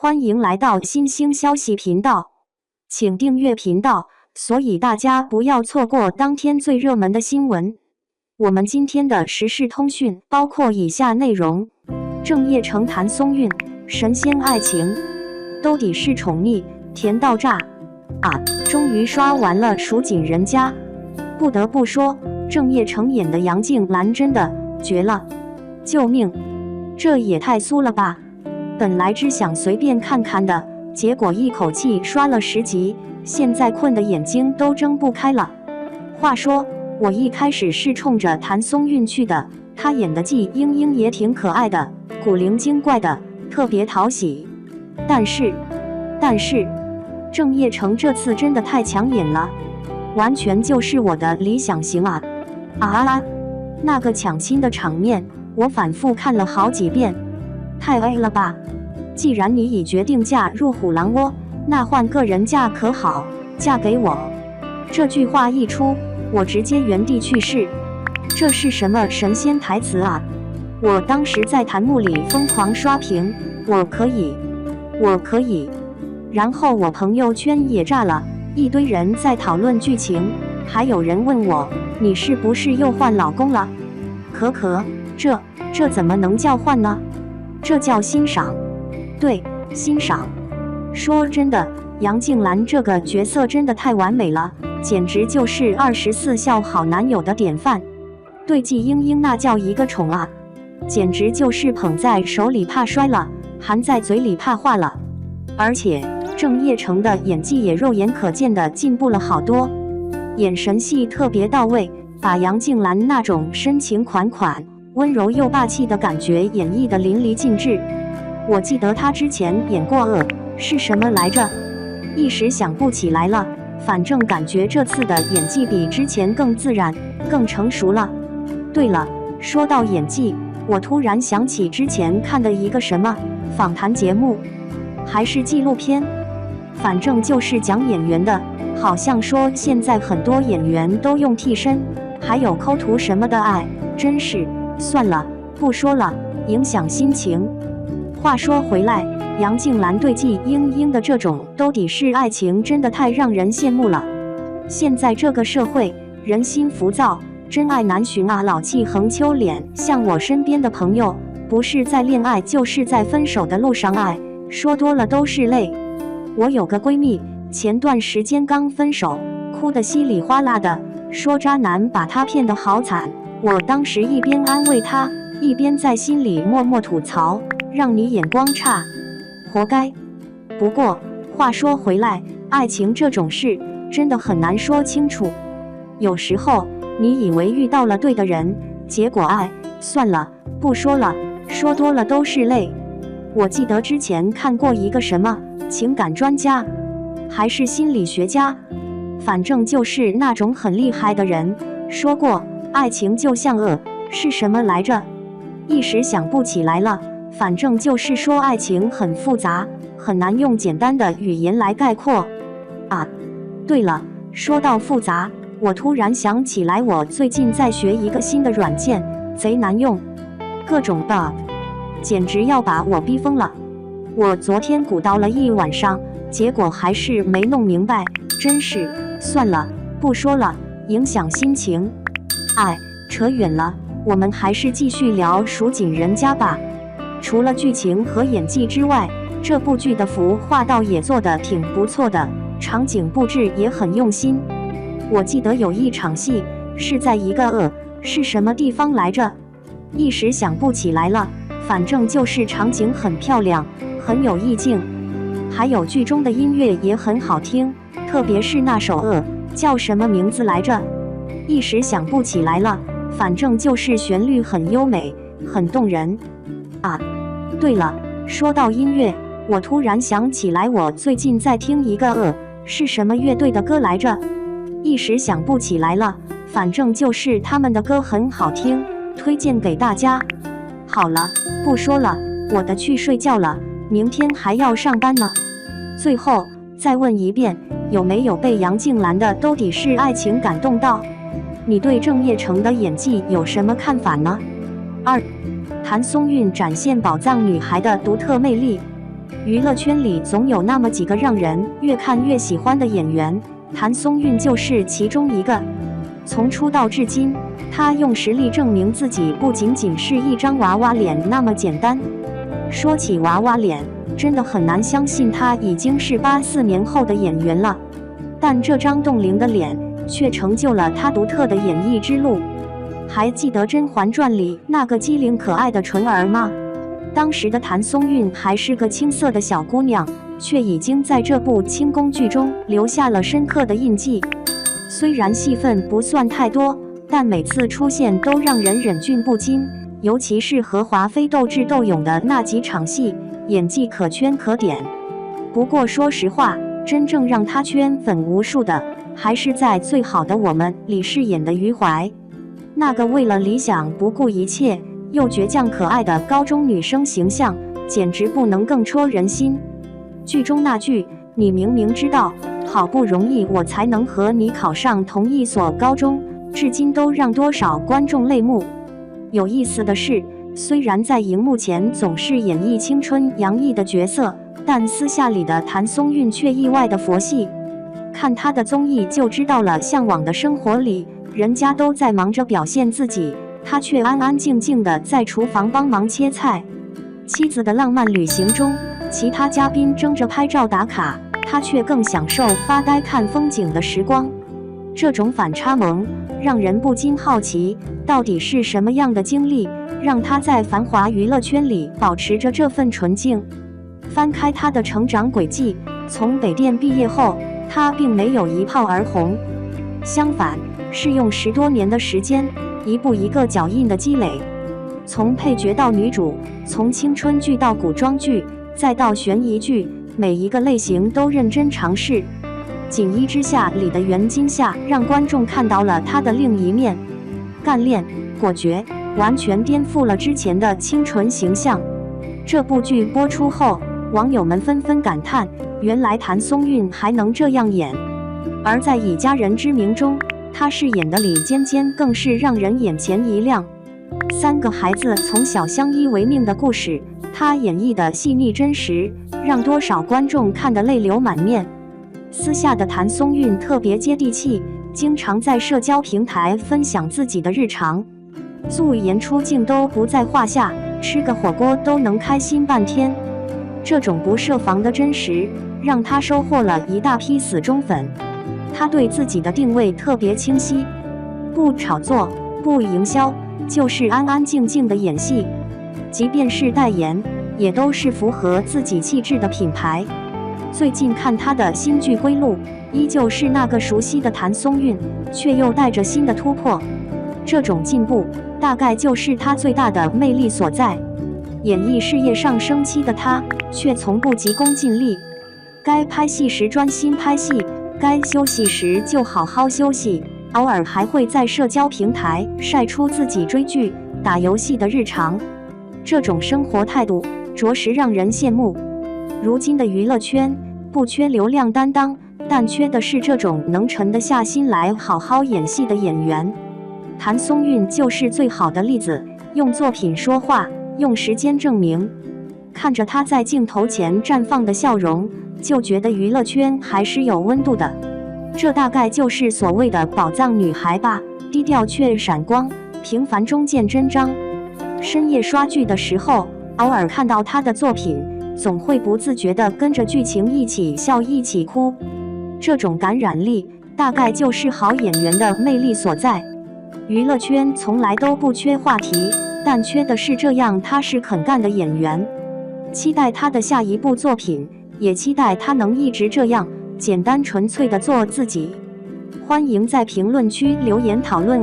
欢迎来到新兴消息频道，请订阅频道，所以大家不要错过当天最热门的新闻。我们今天的时事通讯包括以下内容：郑业成谭松韵，神仙爱情，兜底是宠溺，甜到炸啊！终于刷完了《蜀锦人家》，不得不说，郑业成演的杨静兰真的绝了，救命！这也太酥了吧！本来只想随便看看的，结果一口气刷了10集，现在困得眼睛都睁不开了。话说，我一开始是冲着谭松韵去的，她演的季英英也挺可爱的，古灵精怪的，特别讨喜。但是，郑业成这次真的太抢眼了，完全就是我的理想型啊！那个抢亲的场面，我反复看了好几遍，太 A 了吧！既然你已决定嫁入虎狼窝，那换个人嫁可好？嫁给我！这句话一出，我直接原地去世。这是什么神仙台词啊？我当时在弹幕里疯狂刷屏，我可以。然后我朋友圈也炸了，一堆人在讨论剧情，还有人问我，你是不是又换老公了？这怎么能叫换呢？这叫欣赏。对，欣赏。说真的，杨静兰这个角色真的太完美了，简直就是24孝好男友的典范。对季英英那叫一个宠啊，简直就是捧在手里怕摔了，含在嘴里怕化了。而且郑业成的演技也肉眼可见的进步了好多，眼神戏特别到位，把杨静兰那种深情款款、温柔又霸气的感觉演绎得淋漓尽致。我记得他之前演过是什么来着？一时想不起来了，反正感觉这次的演技比之前更自然、更成熟了。对了，说到演技，我突然想起之前看的一个什么访谈节目，还是纪录片，反正就是讲演员的，好像说现在很多演员都用替身，还有抠图什么的，真是算了，不说了，影响心情。话说回来，杨静兰对季英英的这种兜底式爱情真的太让人羡慕了。现在这个社会人心浮躁，真爱难寻啊，老气横秋脸。像我身边的朋友，不是在恋爱就是在分手的路上，说多了都是泪。我有个闺蜜，前段时间刚分手，哭得稀里哗啦的，说渣男把她骗得好惨。我当时一边安慰她，一边在心里默默吐槽，让你眼光差，活该。不过话说回来，爱情这种事真的很难说清楚，有时候你以为遇到了对的人，结果算了，不说了，说多了都是泪。我记得之前看过一个什么情感专家，还是心理学家，反正就是那种很厉害的人，说过爱情就像是什么来着？一时想不起来了，反正就是说爱情很复杂，很难用简单的语言来概括。对了，说到复杂，我突然想起来，我最近在学一个新的软件，贼难用，各种 bug， 简直要把我逼疯了。我昨天鼓捣了一晚上，结果还是没弄明白，真是算了，不说了，影响心情。扯远了，我们还是继续聊《蜀锦人家》吧。除了剧情和演技之外，这部剧的服化道也做得挺不错的，场景布置也很用心。我记得有一场戏是在一个是什么地方来着？一时想不起来了，反正就是场景很漂亮，很有意境，还有剧中的音乐也很好听，特别是那首叫什么名字来着？一时想不起来了，反正就是旋律很优美，很动人。对了，说到音乐，我突然想起来，我最近在听一个是什么乐队的歌来着？一时想不起来了，反正就是他们的歌很好听，推荐给大家。好了，不说了，我得去睡觉了，明天还要上班呢。最后再问一遍，有没有被杨静兰的兜底式爱情感动到？你对郑业成的演技有什么看法呢？谭松韵展现宝藏女孩的独特魅力。娱乐圈里总有那么几个让人越看越喜欢的演员，谭松韵就是其中一个。从出道至今，她用实力证明自己不仅仅是一张娃娃脸那么简单。说起娃娃脸，真的很难相信她已经是84年后的演员了，但这张冻龄的脸却成就了她独特的演艺之路。还记得《甄嬛传》里那个机灵可爱的纯儿吗？当时的谭松韵还是个青涩的小姑娘，却已经在这部清宫剧中留下了深刻的印记。虽然戏份不算太多，但每次出现都让人忍俊不禁，尤其是和华妃斗智斗勇的那几场戏，演技可圈可点。不过说实话，真正让她圈粉无数的，还是在《最好的我们》里饰演的余淮。那个为了理想不顾一切又倔强可爱的高中女生形象，简直不能更戳人心。剧中那句“你明明知道，好不容易我才能和你考上同一所高中”，至今都让多少观众泪目。有意思的是，虽然在荧幕前总是演绎青春洋溢的角色，但私下里的谭松韵却意外的佛系。看她的综艺就知道了，《向往的生活》里，人家都在忙着表现自己，他却安安静静的在厨房帮忙切菜。妻子的浪漫旅行中，其他嘉宾争着拍照打卡，他却更享受发呆看风景的时光。这种反差萌让人不禁好奇，到底是什么样的经历让他在繁华娱乐圈里保持着这份纯净？翻开他的成长轨迹，从北电毕业后，他并没有一炮而红，相反是用10多年的时间，一步一个脚印的积累，从配角到女主，从青春剧到古装剧，再到悬疑剧，每一个类型都认真尝试。《锦衣之下》里的袁今夏让观众看到了她的另一面，干练、果决，完全颠覆了之前的清纯形象。这部剧播出后，网友们纷纷感叹，原来谭松韵还能这样演。而在《以家人之名》中，她饰演的李尖尖更是让人眼前一亮。3个孩子从小相依为命的故事，她演绎的细腻真实，让多少观众看得泪流满面。私下的谭松韵特别接地气，经常在社交平台分享自己的日常，素颜出镜都不在话下，吃个火锅都能开心半天。这种不设防的真实，让她收获了一大批死忠粉。她对自己的定位特别清晰，不炒作，不营销，就是安安静静的演戏。即便是代言，也都是符合自己气质的品牌。最近看她的新剧《归路》，依旧是那个熟悉的谭松韵，却又带着新的突破。这种进步，大概就是她最大的魅力所在。演艺事业上升期的她，却从不急功近利，该拍戏时专心拍戏，该休息时就好好休息，偶尔还会在社交平台晒出自己追剧、打游戏的日常。这种生活态度，着实让人羡慕。如今的娱乐圈不缺流量担当，但缺的是这种能沉得下心来好好演戏的演员。谭松韵就是最好的例子，用作品说话，用时间证明。看着她在镜头前绽放的笑容，就觉得娱乐圈还是有温度的。这大概就是所谓的宝藏女孩吧，低调却闪光，平凡中见真章。深夜刷剧的时候，偶尔看到她的作品，总会不自觉地跟着剧情一起笑一起哭。这种感染力，大概就是好演员的魅力所在。娱乐圈从来都不缺话题，但缺的是这样踏实肯干的演员。期待他的下一部作品，也期待他能一直这样简单纯粹地做自己。欢迎在评论区留言讨论